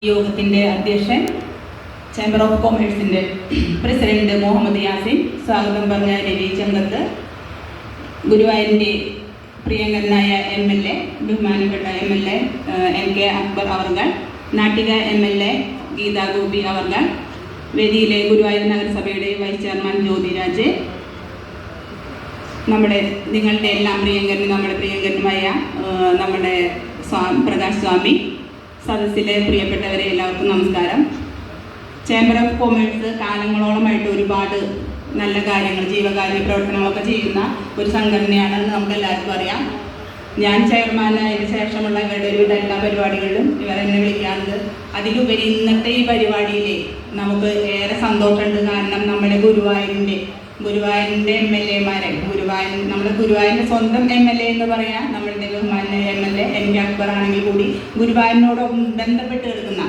യോഗത്തിൻ്റെ അധ്യക്ഷൻ chamber of കൊമേഴ്സിൻ്റെ പ്രസിഡന്റ് മുഹമ്മദ് യാസിൻ, സ്വാഗതം പറഞ്ഞ രവി ചങ്കത്ത്, ഗുരുവായൂരിൻ്റെ പ്രിയങ്കരനായ MLA, ബഹുമാനപ്പെട്ട MLA NK അക്ബർ അവർകൾ, നാട്ടിക MLA ഗീതാ ഗോപി അവർകൾ, വേദിയിലെ ഗുരുവായൂർ നഗരസഭയുടെ വൈസ് ചെയർമാൻ ജ്യോതിരാജ്, നിങ്ങളുടെ എല്ലാം നമ്മുടെ പ്രിയങ്കരനുമായ നമ്മുടെ പ്രകാശ് സ്വാമി, സദസ്സിലെ പ്രിയപ്പെട്ടവരെ എല്ലാവർക്കും നമസ്കാരം. ചേംബർ ഓഫ് കൊമേഴ്സ് കാലങ്ങളോളമായിട്ട് ഒരുപാട് നല്ല കാര്യങ്ങൾ, ജീവകാരുണ്യ പ്രവർത്തനങ്ങളൊക്കെ ചെയ്യുന്ന ഒരു സംഘടനയാണെന്ന് നമുക്ക് എല്ലാവർക്കും അറിയാം. ഞാൻ ചെയർമാനായതിനു ശേഷമുള്ള ഇവരുടെ ഒരുവിധ എല്ലാ പരിപാടികളിലും ഇവരെന്നെ വിളിക്കാറുണ്ട്. അതിലുപരി ഇന്നത്തെ ഈ പരിപാടിയിൽ നമുക്ക് ഏറെ സന്തോഷമുണ്ട്. കാരണം നമ്മുടെ ഗുരുവായൂരിൻ്റെ MLA-മാരെ, നമ്മുടെ ഗുരുവായൂരിൻ്റെ സ്വന്തം MLA എന്ന് പറയാം, നമ്മളുടെ ബഹുമാന്യ MLA NK അക്ബർ ആണെങ്കിൽ കൂടി ഗുരുവായൂരിനോടൊപ്പം ബന്ധപ്പെട്ട് കിടക്കുന്ന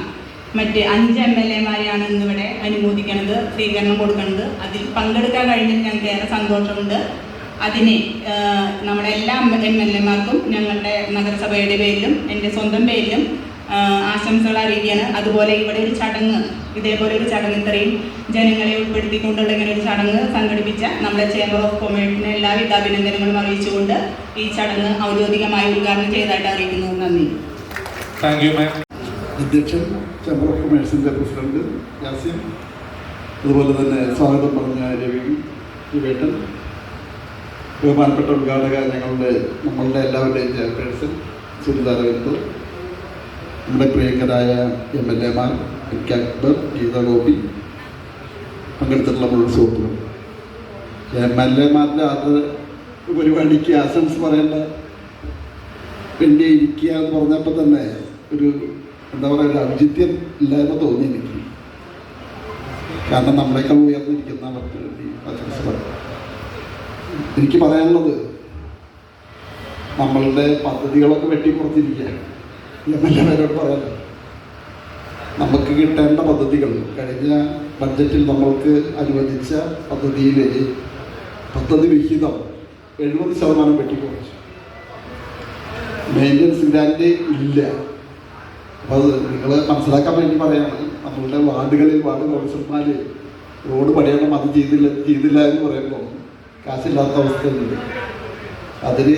മറ്റ് 5 MLA-മാരെയാണ് ഇന്നിവിടെ അനുമോദിക്കുന്നത്, സ്വീകരണം കൊടുക്കുന്നത്. അതിൽ പങ്കെടുക്കാൻ കഴിഞ്ഞാൽ ഞങ്ങൾക്ക് ഏറെ സന്തോഷമുണ്ട്. അതിന് നമ്മുടെ എല്ലാ MLA-മാർക്കും ഞങ്ങളുടെ നഗരസഭയുടെ പേരിലും എൻ്റെ സ്വന്തം പേരിലും ആശംസകൾ അറിയിക്കുകയാണ്. അതുപോലെ ഇവിടെ ഒരു ചടങ്ങ്, ഇതേപോലെ ഒരു ചടങ്ങ്, ഇത്രയും ജനങ്ങളെ ഉൾപ്പെടുത്തിക്കൊണ്ടുള്ള ഇങ്ങനെ ഒരു ചടങ്ങ് സംഘടിപ്പിച്ച നമ്മുടെ ചേംബർ ഓഫ് കൊമേഴ്സിന് എല്ലാവിധ അഭിനന്ദനങ്ങളും അറിയിച്ചുകൊണ്ട് ഈ ചടങ്ങ് ഔദ്യോഗികമായി ഉദ്ഘാടനം ചെയ്തതായിട്ട് അറിയിക്കുന്നു. നന്ദി. അധ്യക്ഷൻ ചേംബർ ഓഫ് കൊമേഴ്സിൻ്റെ പ്രസിഡന്റ് യാസിൻ, അതുപോലെ തന്നെ സ്വാഗതം പറഞ്ഞ രവിവേട്ടൻ, ബഹുമാനപ്പെട്ട ഉദ്ഘാടക നമ്മളുടെ എല്ലാവരുടെയും ചെയർപേഴ്സൺ സുനിത രവിന്ദു, നമ്മുടെ പ്രിയങ്കരായ MLA-മാർ NK അക്ബർ, ഗീതാ ഗോപി, പങ്കെടുത്തിട്ടുള്ള മുഴുവൻ സുഹൃത്തുക്കൾ, MLA-മാരുടെ അത് പരിപാടിക്ക് ആശംസ പറയേണ്ട വേണ്ടി ഇരിക്കുക എന്ന് പറഞ്ഞപ്പോൾ തന്നെ ഒരു ഒരു ഔചിത്യം ഇല്ലായ്മ തോന്നി എനിക്ക്. കാരണം നമ്മളെക്കാൾ ഉയർന്നിരിക്കുന്നവർക്ക് വേണ്ടി ആശംസ പറയാം. എനിക്ക് പറയാനുള്ളത്, നമ്മളുടെ പദ്ധതികളൊക്കെ വെട്ടിക്കുറച്ചിരിക്കുകയാണ്. MLA-മാരോട് പറയാമല്ലോ, നമുക്ക് കിട്ടേണ്ട പദ്ധതികൾ കഴിഞ്ഞ ബഡ്ജറ്റിൽ നമ്മൾക്ക് അനുവദിച്ച പദ്ധതി വിഹിതം 70% വെട്ടിക്കുറച്ചു. മെയിൻ്റനൻസ് ഗ്രാൻഡ് ഇല്ല. അപ്പോൾ അത് നിങ്ങൾ മനസ്സിലാക്കാൻ വേണ്ടി പറയാണ്. നമ്മളുടെ വാർഡ് കൗൺസിലർമാർ റോഡ് പണിയണം, അത് ചെയ്തില്ല എന്ന് പറയുമ്പോൾ കാശില്ലാത്ത അവസ്ഥയുണ്ട്. അതിൽ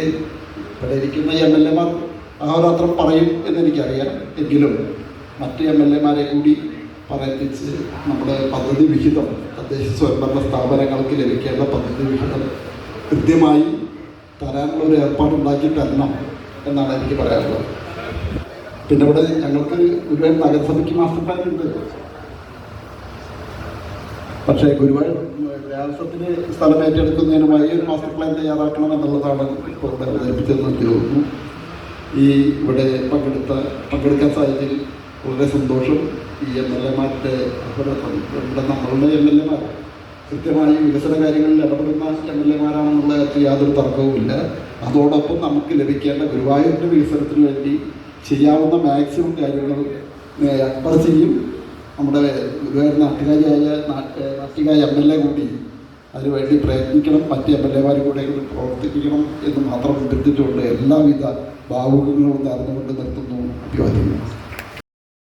ഇവിടെ ഇരിക്കുന്ന MLA-മാർ അഹോരാത്രം പറയും എന്നെനിക്കറിയാം. എങ്കിലും മറ്റ് MLA-മാരെ കൂടി പറയിപ്പിച്ച് നമ്മുടെ പദ്ധതി വിഹിതം, തദ്ദേശ സ്വയംഭരണ സ്ഥാപനങ്ങൾക്ക് ലഭിക്കേണ്ട പദ്ധതി വിഹിതം കൃത്യമായി തരാനുള്ള ഒരു ഏർപ്പാടുണ്ടാക്കി തരണം എന്നാണ് എനിക്ക് പറയാനുള്ളത്. പിന്നെ ഇവിടെ ഞങ്ങൾക്ക് ഗുരുവായൂർ നഗരസഭയ്ക്ക് മാസ്റ്റർ പ്ലാൻ ഉണ്ട്. പക്ഷേ ഗുരുവായൂർ ദേവസ്വത്തിന് സ്ഥലം ഏറ്റെടുക്കുന്നതിനുമായി ഒരു മാസ്റ്റർ പ്ലാൻ തയ്യാറാക്കണം എന്നുള്ളതാണ് ഇപ്പോൾ ഇവിടെ അവതരിപ്പിച്ചതെന്ന് എനിക്ക് തോന്നുന്നു. ഇവിടെ പങ്കെടുക്കാൻ സാധിച്ചതിൽ വളരെ സന്തോഷം. ഈ MLA-മാരുടെ നമ്മളുടെ MLA-മാർ കൃത്യമായി വികസന കാര്യങ്ങളിൽ ഇടപെടുന്ന MLA-മാരാണെന്നുള്ള യാതൊരു തർക്കവുമില്ല. അതോടൊപ്പം നമുക്ക് ലഭിക്കേണ്ട ഗുരുവായൂരിൻ്റെ വികസനത്തിന് വേണ്ടി ചെയ്യാവുന്ന മാക്സിമം കാര്യങ്ങൾ അക്ബർ ചെയ്യും. നമ്മുടെ ഗുരുവായൂർ നാട്ടിക MLA കൂടി അതിനുവേണ്ടി പ്രയത്നിക്കണം. മറ്റ് MLA-മാർ കൂടെ പ്രവർത്തിപ്പിക്കണം എന്ന് മാത്രം അഭ്യർത്ഥിച്ചുകൊണ്ട് എല്ലാവിധ ഭാവുകങ്ങളും നേർന്നുകൊണ്ട് നിർത്തുന്നു. അഭിവാദ്യങ്ങൾ.